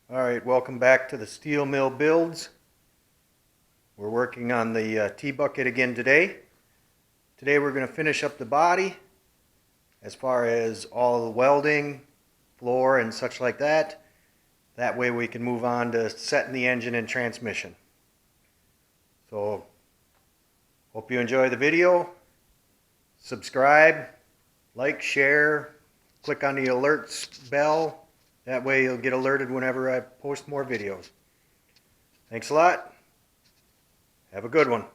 Alright, welcome back to the steel mill builds. We're working on the T-bucket again today. Today we're going to finish up the body as far as all the welding, floor and such like that. That way we can move on to setting the engine and transmission. So, hope you enjoy the video. Subscribe, like, share, click on the alerts bell. That way you'll get alerted whenever I post more videos. Thanks a lot. Have a good one.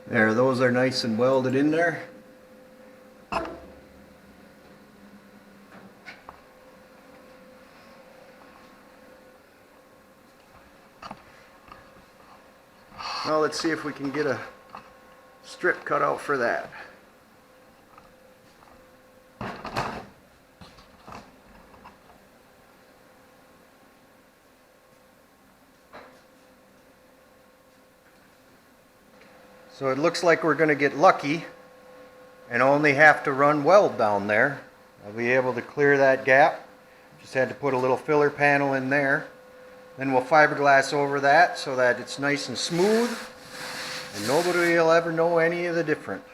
There, those are nice and welded in there. Now let's see if we can get a strip cut out for that. So it looks like we're going to get lucky and only have to run weld down there. I'll be able to clear that gap. Just had to put a little filler panel in there. Then we'll fiberglass over that so that it's nice and smooth and nobody will ever know any of the difference.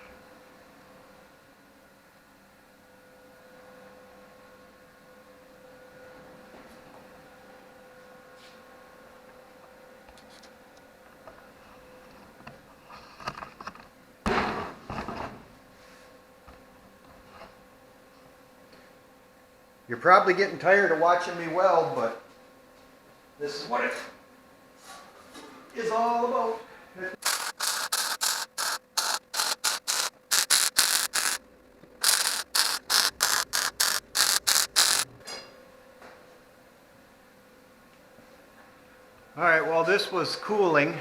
You're probably getting tired of watching me weld, but this is what it, 'Is all about. Alright, well this was cooling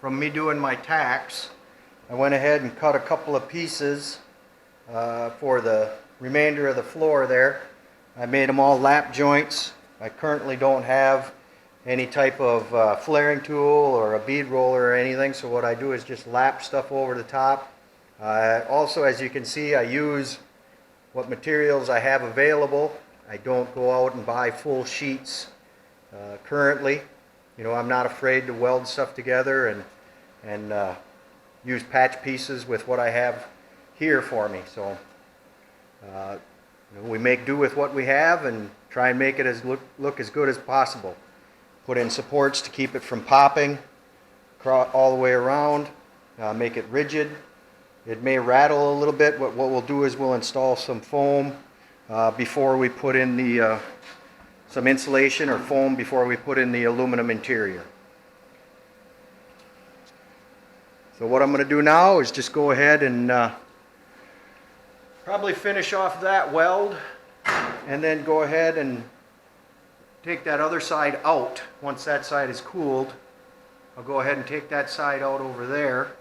from me doing my tacks. I went ahead and cut a couple of pieces for the remainder of the floor there. I made them all lap joints. I currently don't have any type of flaring tool or a bead roller or anything, so what I do is just lap stuff over the top. Also, as you can see, I use what materials I have available. I don't go out and buy full sheets currently. You know, I'm not afraid to weld stuff together and use patch pieces with what I have here for me. So you know, we make do with what we have and try and make it look as good as possible. Put in supports to keep it from popping all the way around, make it rigid. It may rattle a little bit, but what we'll do is we'll install some foam before we put in the some insulation or foam before we put in the aluminum interior. So what I'm going to do now is just go ahead and probably finish off that weld and then go ahead and take that other side out. Once that side is cooled, I'll go ahead and take that side out over there,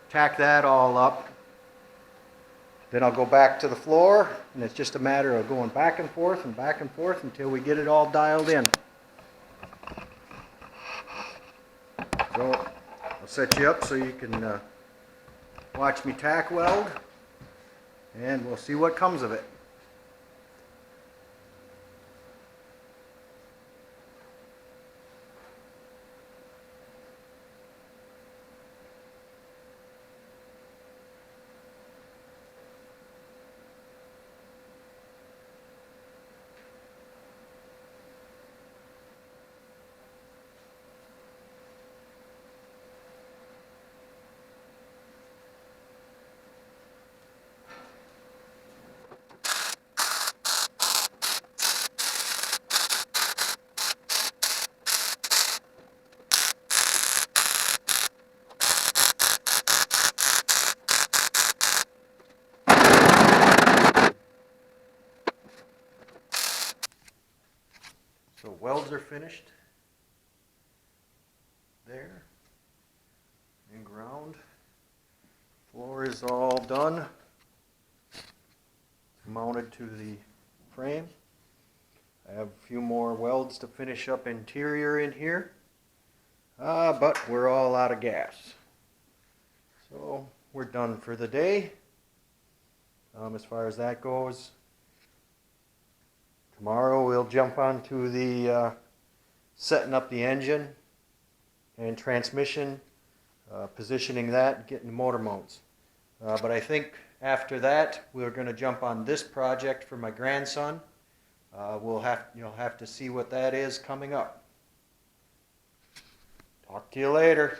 tack that all up. Then I'll go back to the floor, and it's just a matter of going back and forth until we get it all dialed in. So I'll set you up so you can watch me tack weld, and we'll see what comes of it. So welds are finished there and ground. Floor is all done. It's mounted to the frame. I have a few more welds to finish up interior in here, but we're all out of gas. So we're done for the day as far as that goes. Tomorrow we'll jump onto the setting up the engine and transmission, positioning that, getting the motor mounts. But I think after that we're going to jump on this project for my grandson. You'll have to see what that is coming up. Talk to you later.